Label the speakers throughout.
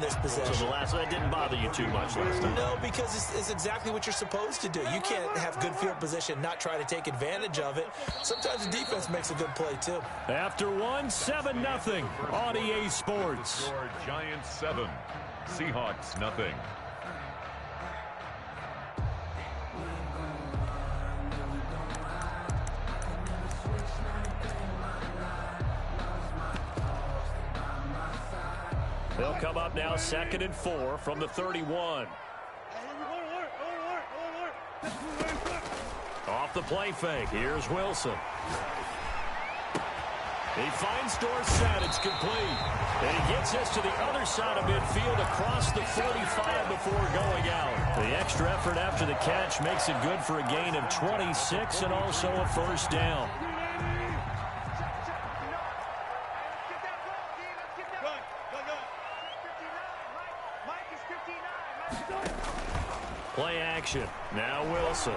Speaker 1: this possession.
Speaker 2: So that didn't bother you too much last time?
Speaker 1: No, because it's exactly what you're supposed to do. You can't have good field position, not try to take advantage of it. Sometimes the defense makes a good play, too.
Speaker 3: After 7-0 on EA Sports.
Speaker 4: Giants 7, Seahawks nothing.
Speaker 3: They'll come up now 2nd and 4 from the 31. Off the play fake. Here's Wilson. He finds Dorsett. It's complete. And he gets this to the other side of midfield across the 45 before going out. The extra effort after the catch makes it good for a gain of 26 and also a first down. Play action. Now Wilson.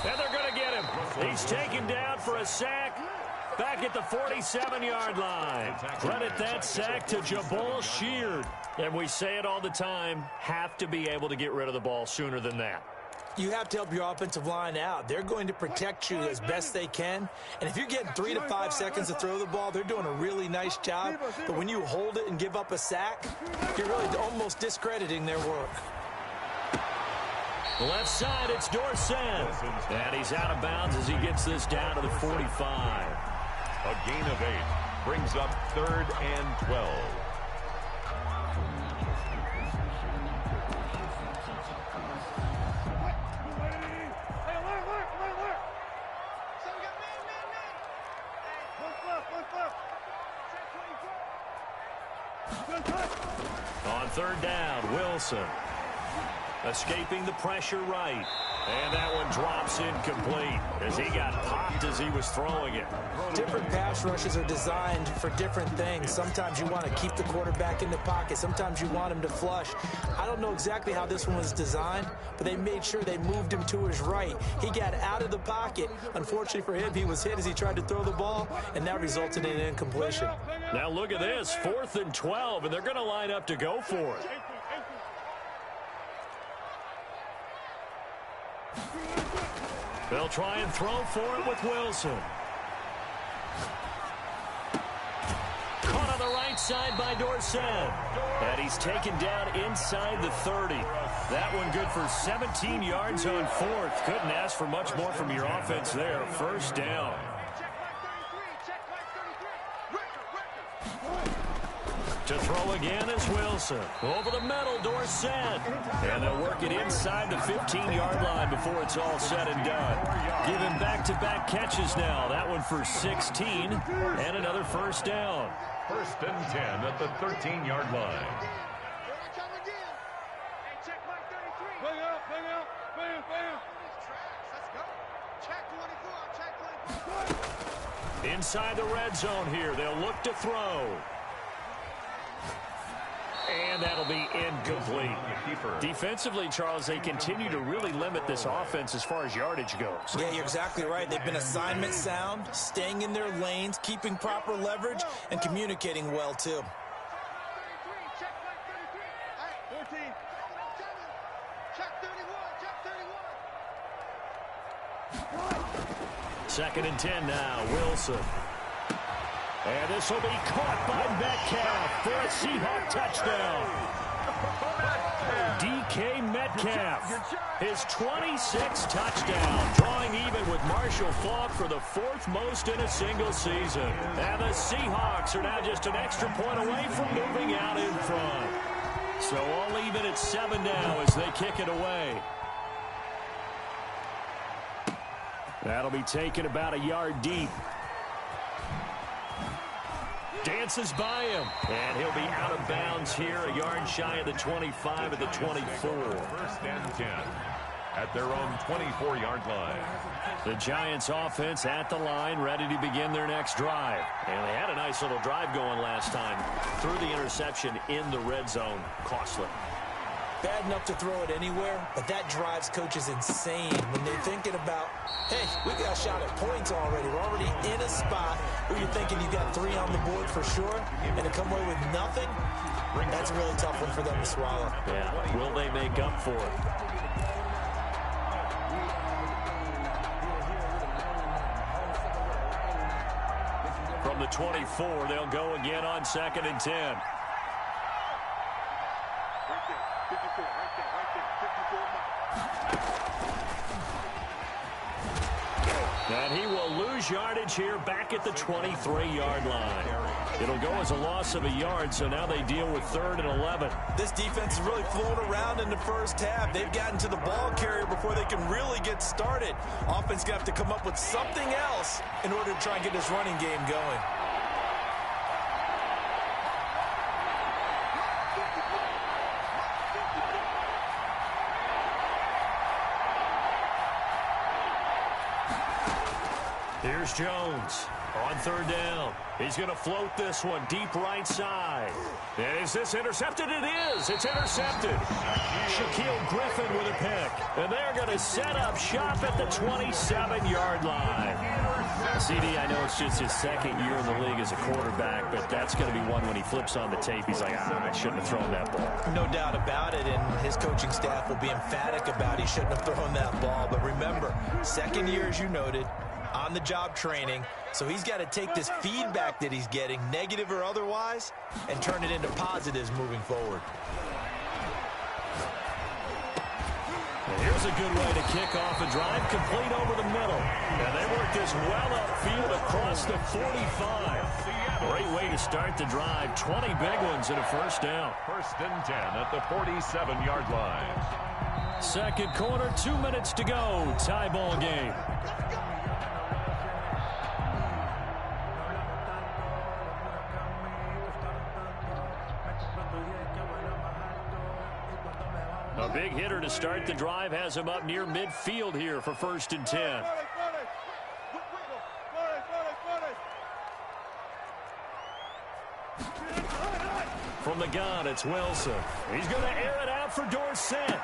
Speaker 3: And they're going to get him. He's taken down for a sack back at the 47-yard line. Credit that sack to Jabal Sheard. And we say it all the time, have to be able to get rid of the ball sooner than that.
Speaker 1: You have to help your offensive line out. They're going to protect you as best they can. And if you're getting 3 to 5 seconds to throw the ball, they're doing a really nice job. But when you hold it and give up a sack, you're really almost discrediting their work.
Speaker 3: Left side, it's Dorsett. And he's out of bounds as he gets this down to the 45.
Speaker 4: A gain of 8 brings up 3rd and 12.
Speaker 3: On 3rd down, Wilson. Escaping the pressure right. And that one drops incomplete as he got popped as he was throwing it.
Speaker 1: Different pass rushes are designed for different things. Sometimes you want to keep the quarterback in the pocket. Sometimes you want him to flush. I don't know exactly how this one was designed, but they made sure they moved him to his right. He got out of the pocket. Unfortunately for him, he was hit as he tried to throw the ball, and that resulted in an incompletion.
Speaker 3: Now look at this, 4th and 12, and they're going to line up to go for it. They'll try and throw for it with Wilson. Caught on the right side by Dorsett. And he's taken down inside the 30. That one good for 17 yards on 4th. Couldn't ask for much more from your offense there. First down. To throw again is Wilson. Over the middle, Dorsett. And they'll work it inside the 15-yard line before it's all said and done. Give him back-to-back catches now. That one for 16 and another first down.
Speaker 4: 1st and 10 at the 13-yard line.
Speaker 3: Inside the red zone here. They'll look to throw. And that'll be incomplete. Defensively, Charles, they continue to really limit this offense as far as yardage goes.
Speaker 1: Yeah, you're exactly right. They've been assignment sound, staying in their lanes, keeping proper leverage, and communicating well, too.
Speaker 3: Second and 10 now, Wilson. And this will be caught by Metcalf for a Seahawk touchdown. DK Metcalf, his 26th touchdown, drawing even with Marshall Faulk for the 4th most in a single season. And the Seahawks are now just an extra point away from moving out in front. So all even at 7 now as they kick it away. That'll be taken about a yard deep. Dances by him, and he'll be out of bounds here, a yard shy of the 25 at the 24.
Speaker 4: 1st and 10 at their own 24-yard line.
Speaker 3: The Giants offense at the line, ready to begin their next drive. And they had a nice little drive going last time. Threw the interception in the red zone. Costly.
Speaker 1: bad enough to throw it anywhere, but that drives coaches insane when they're thinking about, hey, we got a shot at points already. We're already in a spot where you're thinking you got 3 on the board for sure, and to come away with nothing, that's a really tough one for them to swallow.
Speaker 3: Yeah, will they make up for it? From the 24, they'll go again on 2nd and 10. And he will lose yardage here back at the 23-yard line. It'll go as a loss of a yard, so now they deal with 3rd and 11.
Speaker 1: This defense is really flown around in the first half. They've gotten to the ball carrier before they can really get started. Offense going to have to come up with something else in order to try and get this running game going.
Speaker 3: Here's Jones on 3rd down. He's going to float this one deep right side. And is this intercepted? It is. It's intercepted. Shaquille Griffin with a pick. And they're going to set up shop at the 27-yard line. CD, I know it's just his 2nd year in the league as a quarterback, but that's going to be one when he flips on the tape. He's like, I shouldn't have thrown that ball.
Speaker 1: No doubt about it, and his coaching staff will be emphatic about he shouldn't have thrown that ball. But remember, 2nd year, as you noted, on-the-job training, so he's got to take this feedback that he's getting, negative or otherwise, and turn it into positives moving forward.
Speaker 3: And here's a good way to kick off a drive, complete over the middle. And they work this well upfield across the 45. Great way to start the drive. 20 big ones and a 1st down.
Speaker 4: 1st and 10 at the 47-yard line.
Speaker 3: 2nd quarter, 2 minutes to go. Tie ball game. A big hitter to start the drive has him up near midfield here for 1st and 10. From the gun, it's Wilson. He's going to air it out for Dorsett.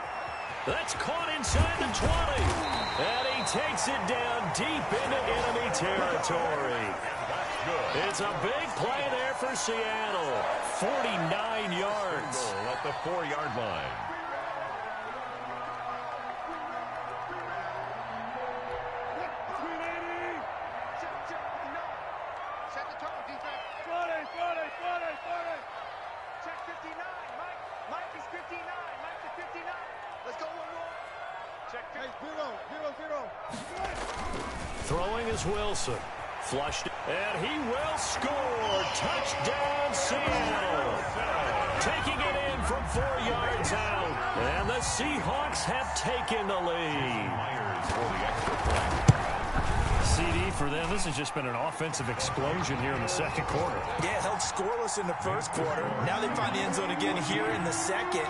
Speaker 3: That's caught inside the 20. And he takes it down deep into enemy territory. It's a big play there for Seattle. 49 yards.
Speaker 4: At the 4-yard line.
Speaker 3: Throwing is Wilson. Flushed. And he will score. Touchdown, Seattle. Taking it in from 4 yards out. And the Seahawks have taken the lead. CD for them, this has just been an offensive explosion here in the 2nd quarter.
Speaker 1: Yeah, held scoreless in the 1st quarter. Now they find the end zone again here in the 2nd.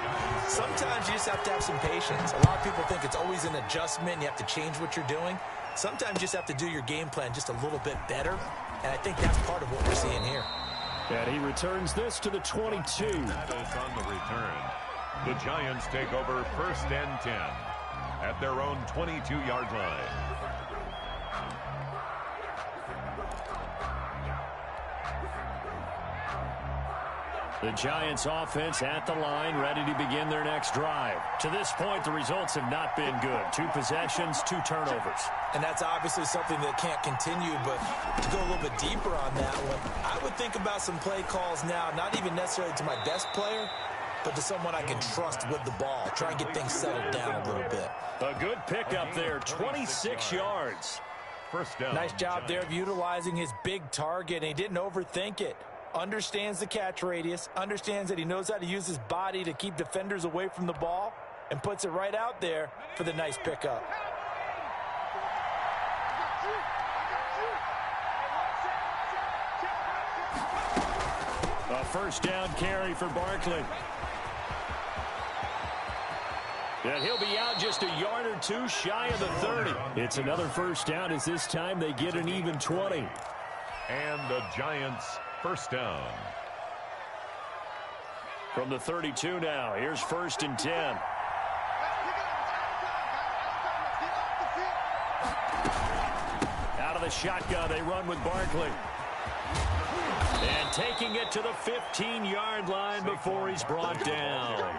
Speaker 1: Sometimes you just have to have some patience. A lot of people think it's always an adjustment. You have to change what you're doing. Sometimes you just have to do your game plan just a little bit better. And I think that's part of what we're seeing here.
Speaker 3: And he returns this to the 22.
Speaker 4: That is on the return. The Giants take over 1st and 10 at their own 22-yard line.
Speaker 3: The Giants offense at the line, ready to begin their next drive. To this point, the results have not been good. 2 possessions, 2 turnovers.
Speaker 1: And that's obviously something that can't continue, but to go a little bit deeper on that one, I would think about some play calls now, not even necessarily to my best player, but to someone I can trust with the ball. Try and get things settled down a little bit.
Speaker 3: A good pickup there, 26 yards.
Speaker 4: 1st down.
Speaker 1: Nice job there of utilizing his big target, and he didn't overthink it. Understands the catch radius, understands that he knows how to use his body to keep defenders away from the ball, and puts it right out there for the nice pickup.
Speaker 3: A 1st down carry for Barkley. And he'll be out just a yard or 2 shy of the 30. It's another 1st down as this time they get an even 20.
Speaker 4: And the Giants 1st down.
Speaker 3: From the 32 now, here's 1st and 10. Out of the shotgun, they run with Barkley. And taking it to the 15-yard line before he's brought down.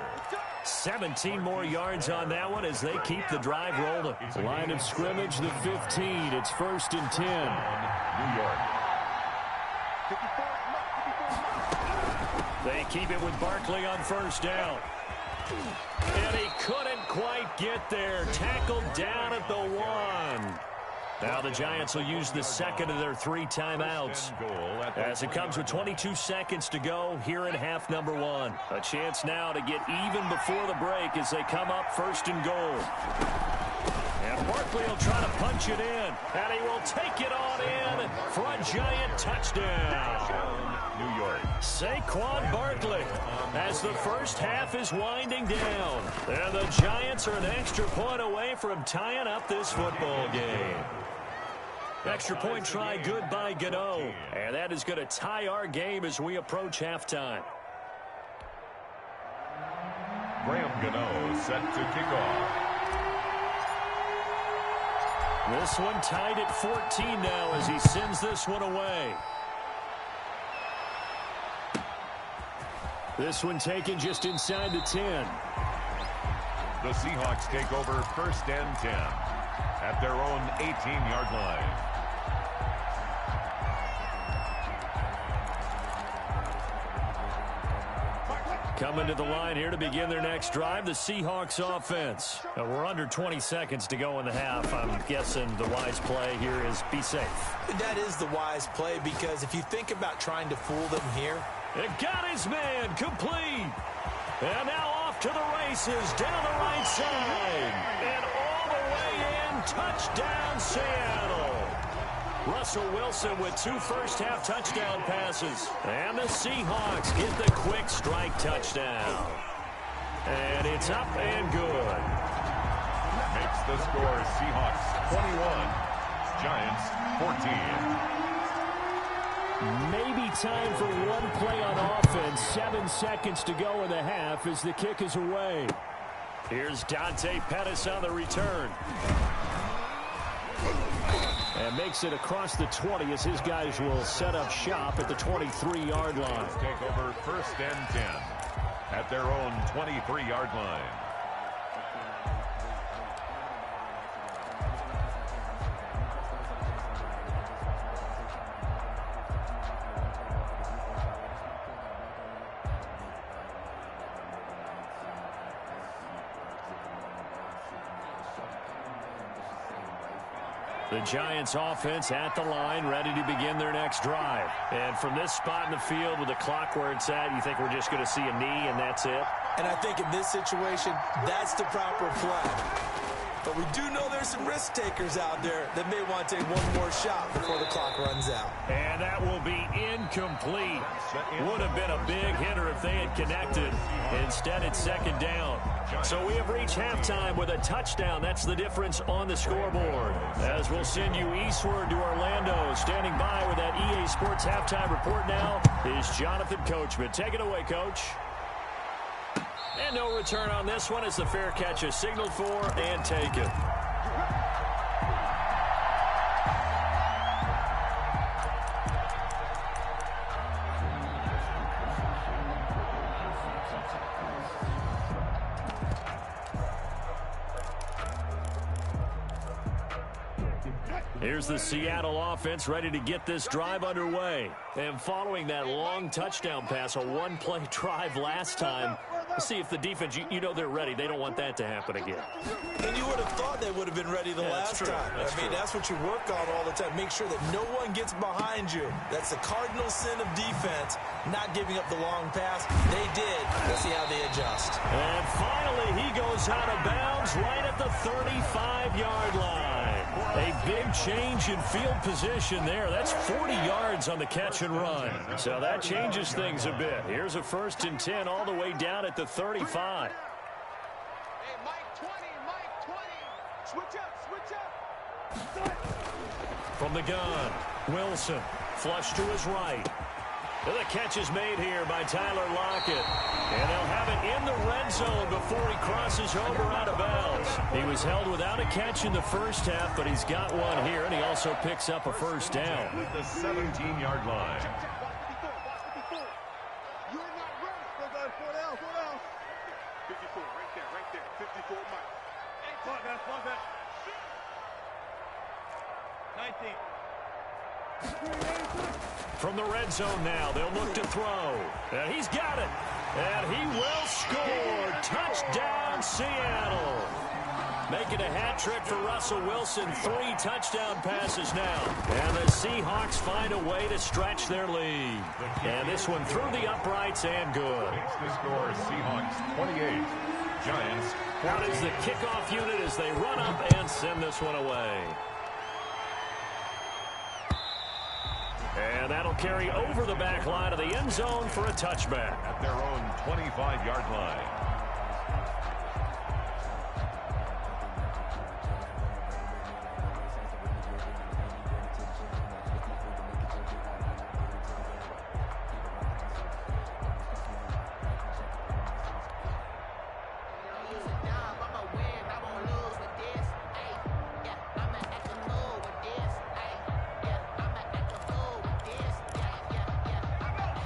Speaker 3: 17 more yards on that one as they keep the drive rolling. Line of scrimmage, the 15. It's 1st and 10.
Speaker 4: New York.
Speaker 3: They keep it with Barkley on 1st down. And he couldn't quite get there. Tackled down at the 1. Now the Giants will use the second of their 3 timeouts as it comes with 22 seconds to go here in half number 1. A chance now to get even before the break as they come up 1st and goal. And Barkley will try to punch it in, and he will take it on in for a Giant touchdown.
Speaker 4: New York.
Speaker 3: Saquon Barkley as the first half is winding down. And the Giants are an extra point away from tying up this football game. Extra point try good by Gano. And that is going to tie our game as we approach halftime.
Speaker 4: Graham Gano set to kick off.
Speaker 3: This one tied at 14 now as he sends this one away. This one taken just inside the 10.
Speaker 4: The Seahawks take over 1st and 10 at their own 18-yard line.
Speaker 3: Coming to the line here to begin their next drive, the Seahawks offense. We're under 20 seconds to go in the half. I'm guessing the wise play here is be safe.
Speaker 1: That is the wise play because if you think about trying to fool them here.
Speaker 3: It got his man complete. And now off to the races down the right side. And all the way in, touchdown Seattle. Russell Wilson with 2 first-half touchdown passes. And the Seahawks get the quick strike touchdown. And it's up and good.
Speaker 4: Makes the score Seahawks 21, Giants 14.
Speaker 3: Maybe time for one play on offense. 7 seconds to go in the half as the kick is away. Here's Dante Pettis on the return. And makes it across the 20 as his guys will set up shop at the 23-yard line.
Speaker 4: Take over 1st and 10 at their own 23-yard line.
Speaker 3: The Giants offense at the line, ready to begin their next drive. And from this spot in the field with the clock where it's at, you think we're just going to see a knee and that's it?
Speaker 1: And I think in this situation, that's the proper play. But we do know there's some risk takers out there that may want to take one more shot before the clock runs out.
Speaker 3: And that will be incomplete. Would have been a big hitter if they had connected. Instead, it's 2nd down. So we have reached halftime with a touchdown. That's the difference on the scoreboard. As we'll send you eastward to Orlando. Standing by with that EA Sports halftime report now is Jonathan Coachman. Take it away, Coach. And no return on this one as the fair catch is signaled for and taken. Here's the Seattle offense ready to get this drive underway. And following that long touchdown pass, a one-play drive last time, let's see if the defense, you know they're ready. They don't want that to happen again.
Speaker 1: And you would have thought they would have been ready the last time. That's what you work on all the time. Make sure that no one gets behind you. That's the cardinal sin of defense, not giving up the long pass. They did. Let's see how they adjust.
Speaker 3: And finally, he goes out of bounds right at the 35-yard line. A big change in field position there. That's 40 yards on the catch and run. So that changes things a bit. Here's a 1st and 10 all the way down at the 35.
Speaker 5: Hey, Mike 20. Switch up.
Speaker 3: From the gun, Wilson, flush to his right. The catch is made here by Tyler Lockett. And they'll have it in the red zone before he crosses over out of bounds. He was held without a catch in the first half, but he's got one here, and he also picks up a first down.
Speaker 4: At the 17-yard line.
Speaker 5: You're not ready. Go down, 4 down, 4 down. 54, right there, 54, Mike. Hey, plug that. 19.
Speaker 3: From the red zone now, they'll look to throw. And he's got it. And he will score. Touchdown, Seattle. Making a hat trick for Russell Wilson. 3 touchdown passes now. And the Seahawks find a way to stretch their lead. And this one through the uprights and good.
Speaker 4: Makes the score Seahawks 28. Giants.
Speaker 3: What is the kickoff unit as they run up and send this one away? And that'll carry over the back line of the end zone for a touchback.
Speaker 4: At their own 25-yard line.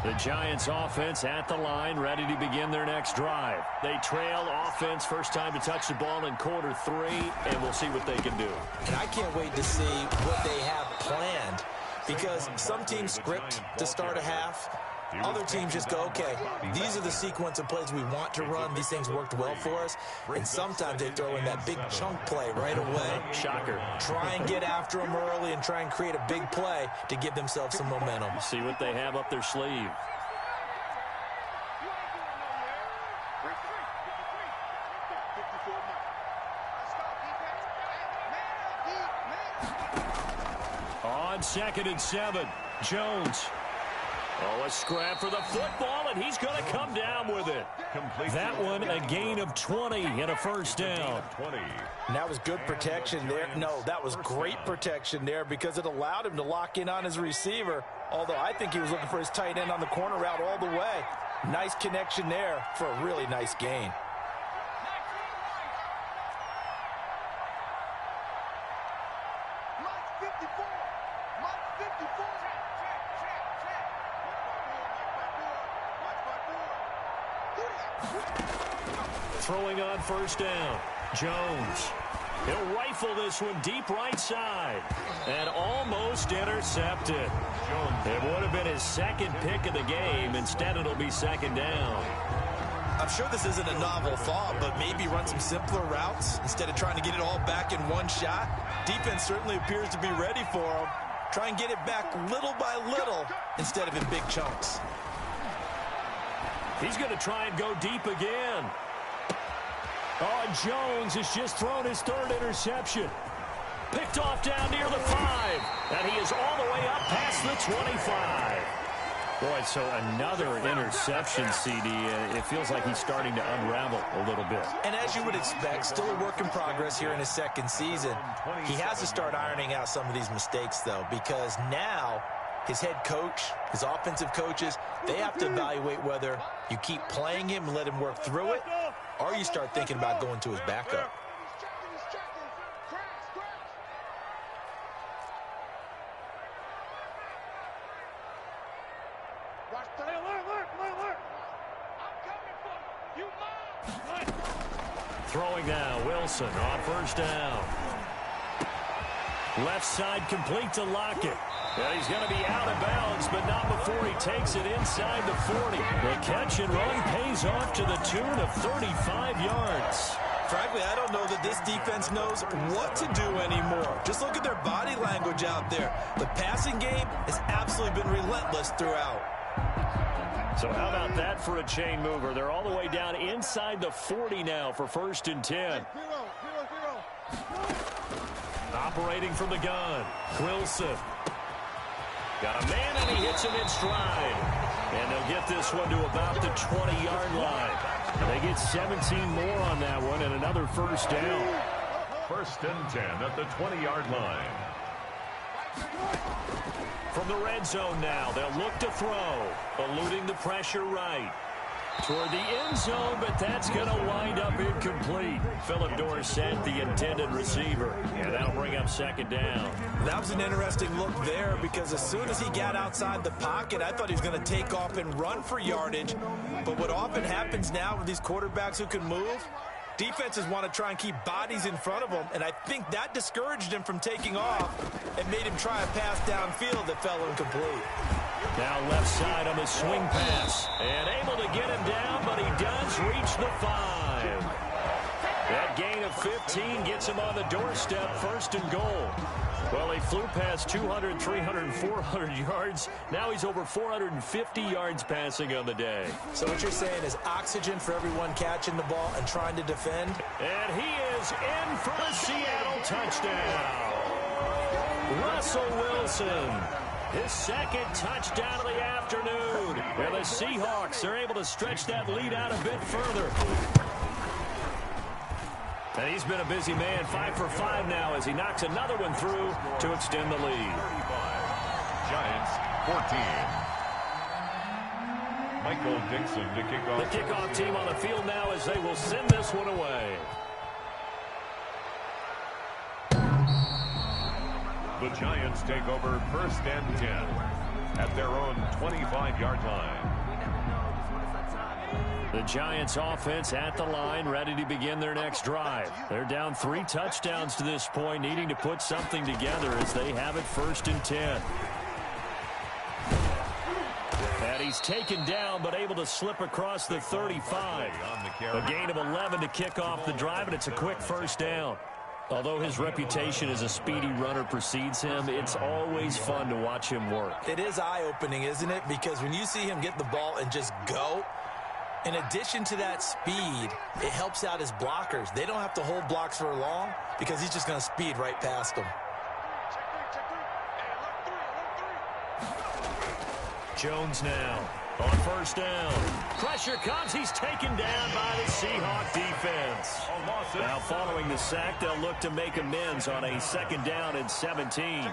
Speaker 3: The Giants offense at the line, ready to begin their next drive. They trail offense, first time to touch the ball in quarter 3, and we'll see what they can do.
Speaker 1: And I can't wait to see what they have planned, because some teams script to start a half. Other teams just go, okay, these are the sequence of plays we want to run. These things worked well for us. And sometimes they throw in that big chunk play right away.
Speaker 3: Shocker.
Speaker 1: Try and get after them early and try and create a big play to give themselves some momentum.
Speaker 3: See what they have up their sleeve. On 2nd and 7, Jones. Oh, a scrap for the football, and he's going to come down with it. That one, a gain of 20 and a first down.
Speaker 1: And that was good protection there. No, that was great protection there because it allowed him to lock in on his receiver, although I think he was looking for his tight end on the corner route all the way. Nice connection there for a really nice gain.
Speaker 3: Throwing on first down, Jones. He'll rifle this one deep right side and almost intercepted. It would have been his second pick of the game. Instead, it'll be second down.
Speaker 1: I'm sure this isn't a novel thought, but maybe run some simpler routes instead of trying to get it all back in one shot. Defense certainly appears to be ready for him. Try and get it back little by little instead of in big chunks.
Speaker 3: He's going to try and go deep again. Oh, Jones has just thrown his 3rd interception. Picked off down near the 5. And he is all the way up past the 25. Boy, so another interception, CD. It feels like he's starting to unravel a little bit.
Speaker 1: And as you would expect, still a work in progress here in his 2nd season. He has to start ironing out some of these mistakes, though, because now his head coach, his offensive coaches, they have to evaluate whether you keep playing him and let him work through it, or you start thinking about going to his backup.
Speaker 3: Throwing now, Wilson on first down. Left side complete to Lockett. And he's going to be out of bounds, but not before he takes it inside the 40. The catch and run pays off to the tune of 35 yards.
Speaker 1: Frankly, I don't know that this defense knows what to do anymore. Just look at their body language out there. The passing game has absolutely been relentless throughout.
Speaker 3: So how about that for a chain mover? They're all the way down inside the 40 now for 1st and 10. Operating from the gun, Wilson. Got a man, and he hits him in stride. And they'll get this one to about the 20-yard line. And they get 17 more on that one and another first down.
Speaker 4: 1st and 10 at the 20-yard line.
Speaker 3: From the red zone now, they'll look to throw, eluding the pressure right. Toward the end zone, but that's going to wind up incomplete. Philip Dorsett, the intended receiver. And that'll bring up second down.
Speaker 1: That was an interesting look there because as soon as he got outside the pocket, I thought he was going to take off and run for yardage. But what often happens now with these quarterbacks who can move, defenses want to try and keep bodies in front of them, and I think that discouraged him from taking off and made him try a pass downfield that fell incomplete.
Speaker 3: Now left side on the swing pass. And able to get him down, but he does reach the 5. That gain of 15 gets him on the doorstep, first and goal. Well, he flew past 200, 300, 400 yards. Now he's over 450 yards passing on the day.
Speaker 1: So what you're saying is oxygen for everyone catching the ball and trying to defend?
Speaker 3: And he is in for a Seattle touchdown. Russell Wilson. His second touchdown of the afternoon. And the Seahawks are able to stretch that lead out a bit further. And he's been a busy man, 5 for 5 now as he knocks another one through to extend the lead.
Speaker 4: 35. Giants 14. Michael Dixon to kick off.
Speaker 3: The kickoff team on the field now as they will send this one away.
Speaker 4: The Giants take over first and 10 at their own 25-yard line.
Speaker 3: The Giants offense at the line, ready to begin their next drive. They're down 3 touchdowns to this point, needing to put something together as they have it first and 10. And he's taken down, but able to slip across the 35. A gain of 11 to kick off the drive, and it's a quick first down. Although his reputation as a speedy runner precedes him, it's always fun to watch him work.
Speaker 1: It is eye-opening, isn't it? Because when you see him get the ball and just go, in addition to that speed, it helps out his blockers. They don't have to hold blocks for long because he's just going to speed right past them.
Speaker 3: Jones now on first down. Pressure comes. He's taken down by the Seahawk defense. Now following the sack, they'll look to make amends on a second down and 17.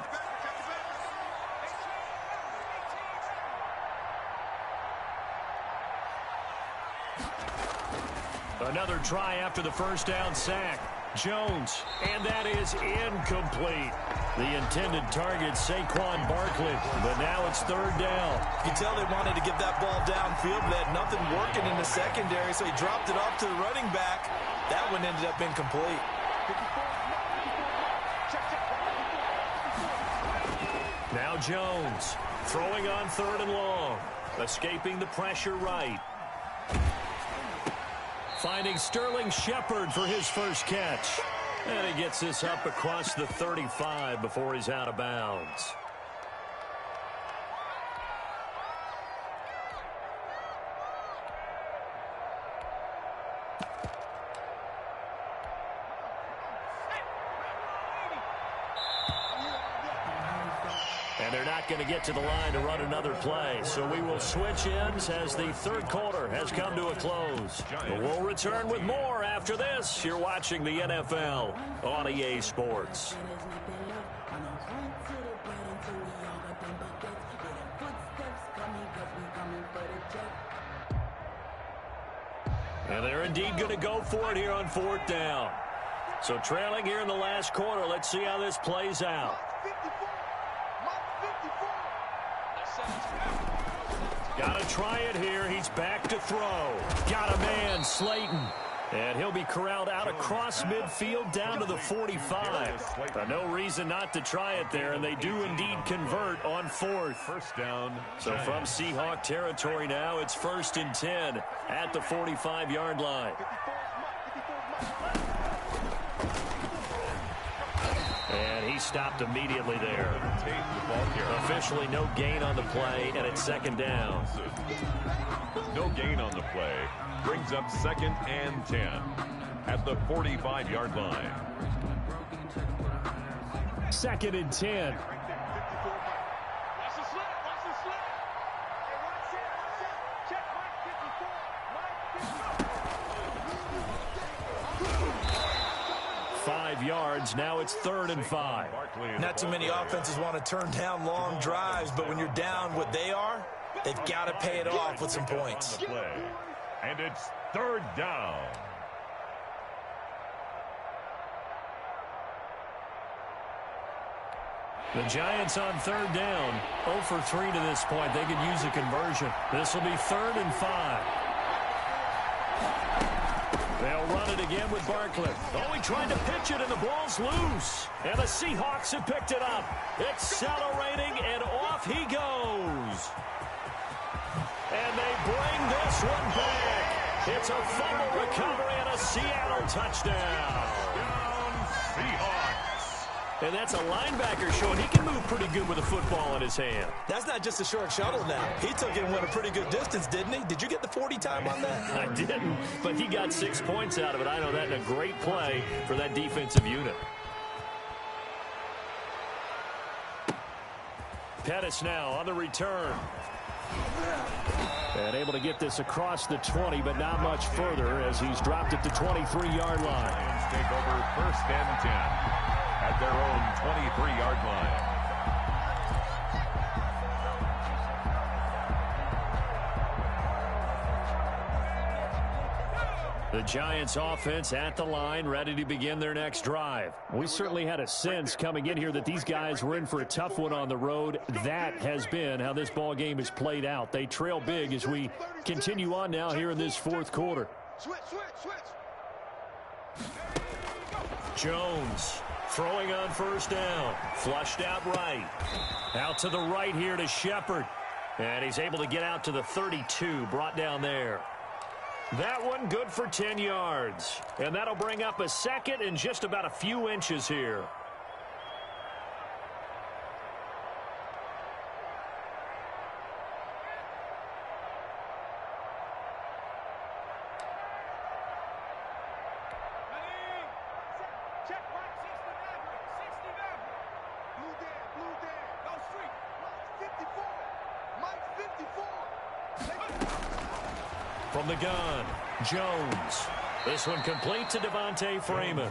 Speaker 3: Another try after the first down sack. Jones, and that is incomplete. The intended target, Saquon Barkley, but now it's third down.
Speaker 1: You can tell they wanted to get that ball downfield, but they had nothing working in the secondary, so he dropped it off to the running back. That one ended up incomplete.
Speaker 3: Now Jones, throwing on third and long, escaping the pressure right. Finding Sterling Shepard for his first catch. And he gets this up across the 35 before he's out of bounds. And they're not going to get to the line to run another play. So we will switch ends as the third quarter has come to a close. But we'll return with more after this. You're watching the NFL on EA Sports. And they're indeed going to go for it here on fourth down. So trailing here in the last quarter, let's see how this plays out. Got to try it here. He's back to throw. Got a man, Slayton. And he'll be corralled out across midfield down to the 45. No reason not to try it there, and they do indeed convert on fourth.
Speaker 4: First down.
Speaker 3: So from Seahawk territory now, it's first and 10 at the 45-yard line. And he stopped immediately there. Officially no gain on the play, and it's second down.
Speaker 4: No gain on the play. Brings up second and 10 at the 45-yard line.
Speaker 3: Second and 10. 5 yards. Now it's 3rd and 5.
Speaker 1: Not too many offenses want to turn down long drives, but when you're down what they are, they've got to pay it off with some points.
Speaker 4: And it's 3rd down.
Speaker 3: The Giants on 3rd down. 0 for 3 to this point. They could use a conversion. This will be 3rd and 5. They'll run it again with Barkley. Oh, he tried to pitch it, and the ball's loose. And the Seahawks have picked it up. Accelerating, and off he goes. And they bring this one back. It's a fumble recovery and a Seattle touchdown.
Speaker 4: Seahawks.
Speaker 3: And that's a linebacker showing he can move pretty good with a football in his hand.
Speaker 1: That's not just a short shuttle now. He took it and went a pretty good distance, didn't he? Did you get the 40 time on that?
Speaker 3: I didn't, but he got 6 points out of it. I know that in a great play for that defensive unit. Pettis now on the return. And able to get this across the 20, but not much further as he's dropped it to 23-yard line.
Speaker 4: Lions take over 1st and 10 at their own 23-yard line.
Speaker 3: The Giants offense at the line, ready to begin their next drive. We certainly had a sense coming in here that these guys were in for a tough one on the road. That has been how this ball game has played out. They trail big as we continue on now here in this 4th quarter. Jones throwing on 1st down. Flushed out right. Out to the right here to Shepard. And he's able to get out to the 32, brought down there. That one good for 10 yards. And that'll bring up a 2nd and just about a few inches here. From the gun, Jones. This one complete to Devontae Freeman.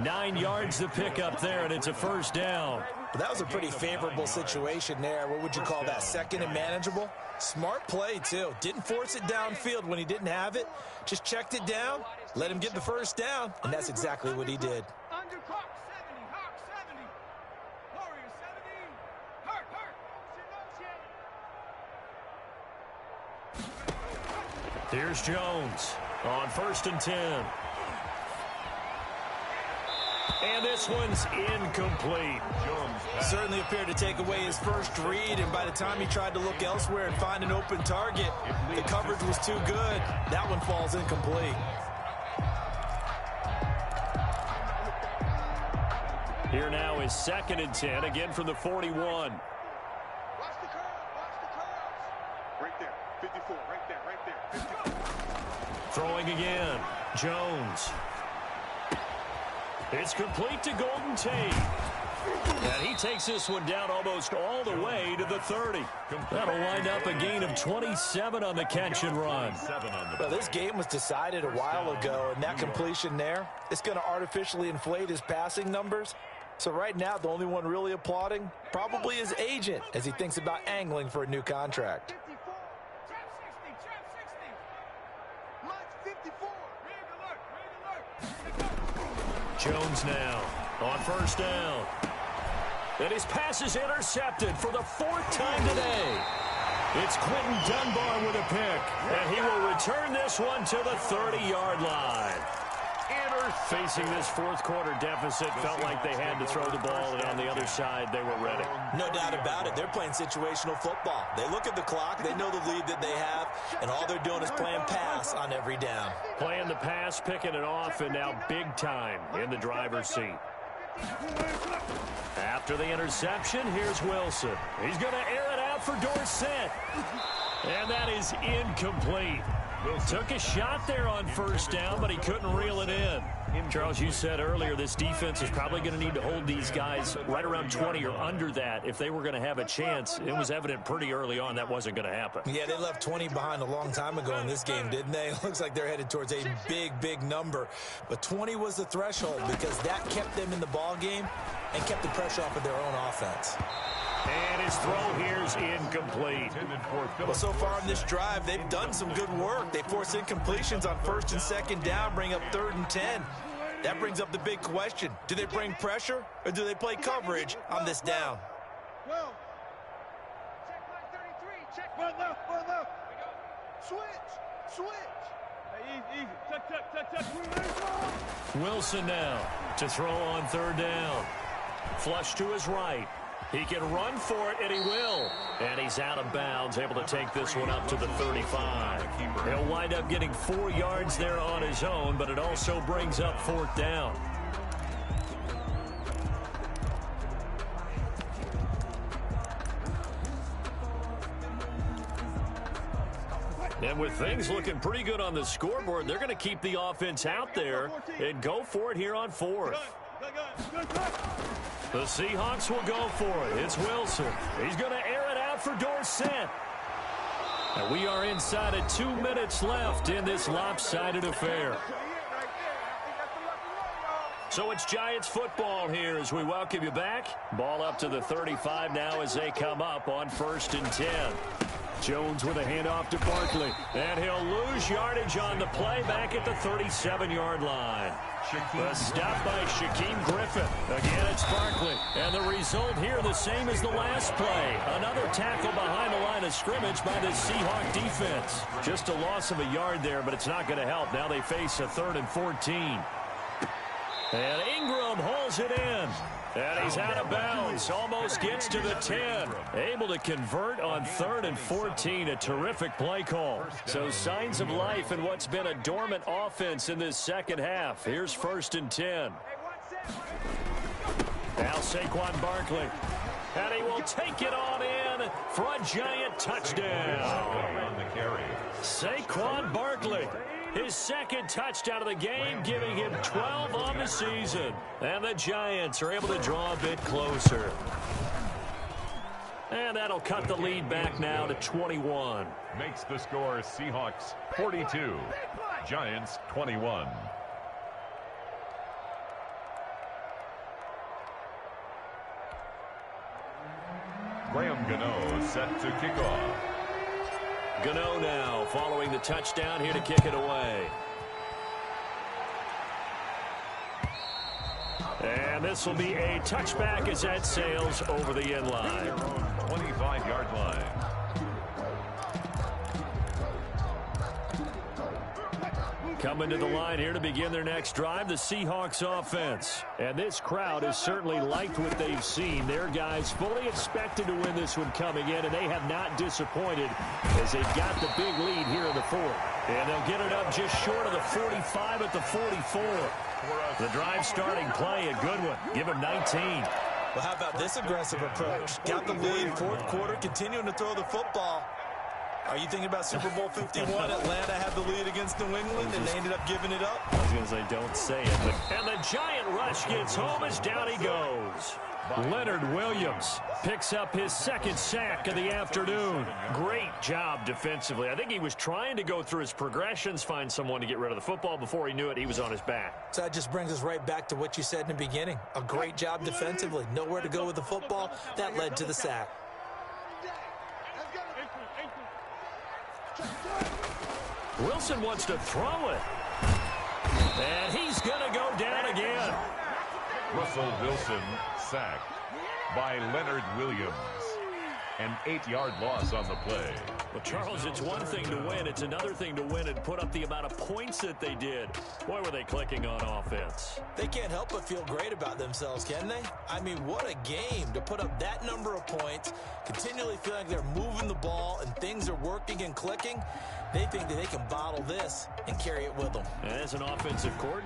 Speaker 3: 9 yards to pick up there, and it's a 1st down.
Speaker 1: That was a pretty favorable situation there. What would you call that? 2nd and manageable? Smart play, too. Didn't force it downfield when he didn't have it. Just checked it down, let him get the 1st down, and that's exactly what he did.
Speaker 3: Here's Jones on 1st and 10. And this one's incomplete.
Speaker 4: Jones
Speaker 1: certainly appeared to take away his first read, and by the time he tried to look elsewhere and find an open target, the coverage was too good. That one falls incomplete.
Speaker 3: Here now is 2nd and 10, again from the 41.
Speaker 5: Watch the curls. Right there. 54. Right there. Right there. 54.
Speaker 3: Throwing again. Jones. It's complete to Golden Tate. And he takes this one down almost all the way to the 30. That'll wind up a gain of 27 on the catch and run.
Speaker 1: Well, this game was decided a while ago, and that completion there, it's going to artificially inflate his passing numbers. So right now, the only one really applauding probably his agent as he thinks about angling for a new contract.
Speaker 5: 54. Trap 60. Trap 54.
Speaker 3: Jones now on 1st down. And his pass is intercepted for the 4th time today. It's Quentin Dunbar with a pick. And he will return this one to the 30-yard line. Facing this 4th quarter deficit, felt like they had to throw the ball, and on the other side, they were ready.
Speaker 1: No doubt about it. They're playing situational football. They look at the clock, they know the lead that they have, and all they're doing is playing pass on every down.
Speaker 3: Playing the pass, picking it off, and now big time in the driver's seat. After the interception, here's Wilson. He's going to air it out for Dorsett. And that is incomplete. Took a shot there on first down, but he couldn't reel it in. Charles, you said earlier this defense is probably going to need to hold these guys right around 20 or under that if they were going to have a chance. It was evident pretty early on that wasn't going to happen.
Speaker 1: Yeah, they left 20 behind a long time ago in this game, didn't they? It looks like they're headed towards a big number. But 20 was the threshold because that kept them in the ball game and kept the pressure off of their own offense.
Speaker 3: And his throw here is incomplete.
Speaker 1: Well, so far in this drive, they've done some good work. They force incompletions on first and second down, bring up 3rd and 10. That brings up the big question. Do they bring pressure or do they play coverage on this down?
Speaker 5: Well, check line 33. Check one left. Switch. Hey, easy. Check.
Speaker 3: Wilson now to throw on 3rd down. Flush to his right. He can run for it, and he will. And he's out of bounds, able to take this one up to the 35. He'll wind up getting 4 yards there on his own, but it also brings up 4th down. And with things looking pretty good on the scoreboard, they're going to keep the offense out there and go for it here on 4th. The Seahawks will go for it. It's Wilson. He's going to air it out for Dorsett. And we are inside of 2 minutes left in this lopsided affair. So it's Giants football here as we welcome you back. Ball up to the 35 now as they come up on 1st and 10. Jones with a handoff to Barkley. And he'll lose yardage on the play back at the 37-yard line. A stop by Shaquem Griffin. Again, it's Barkley. And the result here the same as the last play. Another tackle behind the line of scrimmage by the Seahawk defense. Just a loss of a yard there, but it's not going to help. Now they face a 3rd and 14. And Ingram hauls it in. And he's out of bounds. Almost gets to the 10. Able to convert on 3rd and 14. A terrific play call. So signs of life in what's been a dormant offense in this second half. Here's 1st and 10. Now Saquon Barkley. And he will take it on in for a Giant touchdown. Saquon Barkley. His 2nd touchdown of the game, giving him 12 on the season. And the Giants are able to draw a bit closer. And that'll cut the lead back now to 21.
Speaker 4: Makes the score Seahawks 42, Giants 21. Graham Gano set to kick off.
Speaker 3: Gano now following the touchdown here to kick it away. And this will be a touchback as that sails over the end line.
Speaker 4: 25-yard line.
Speaker 3: Coming to the line here to begin their next drive, the Seahawks offense. And this crowd has certainly liked what they've seen. Their guys fully expected to win this one coming in, and they have not disappointed as they've got the big lead here in the 4th. And they'll get it up just short of the 45 at the 44. The drive starting play, a good one. Give him 19.
Speaker 1: Well, how about this aggressive approach? Got the lead, 4th quarter, continuing to throw the football. Are you thinking about Super Bowl 51? Atlanta had the lead against New England, and they ended up giving it up?
Speaker 3: I was going to say, don't say it. But... And the Giant rush gets home as down he goes. Leonard Williams picks up his 2nd sack of the afternoon. Great job defensively. I think he was trying to go through his progressions, find someone to get rid of the football. Before he knew it, he was on his back.
Speaker 1: So that just brings us right back to what you said in the beginning. A great job defensively. Nowhere to go with the football. That led to the sack.
Speaker 3: Wilson wants to throw it. And he's going to go down again.
Speaker 4: Russell Wilson sacked by Leonard Williams. An 8-yard loss on the play.
Speaker 3: Well, Charles, it's one thing to win. It's another thing to win and put up the amount of points that they did. Boy, were they clicking on offense.
Speaker 1: They can't help but feel great about themselves, can they? I mean, what a game to put up that number of points, continually feel like they're moving the ball and things are working and clicking. They think that they can bottle this and carry it with them.
Speaker 3: And as an offensive coordinator,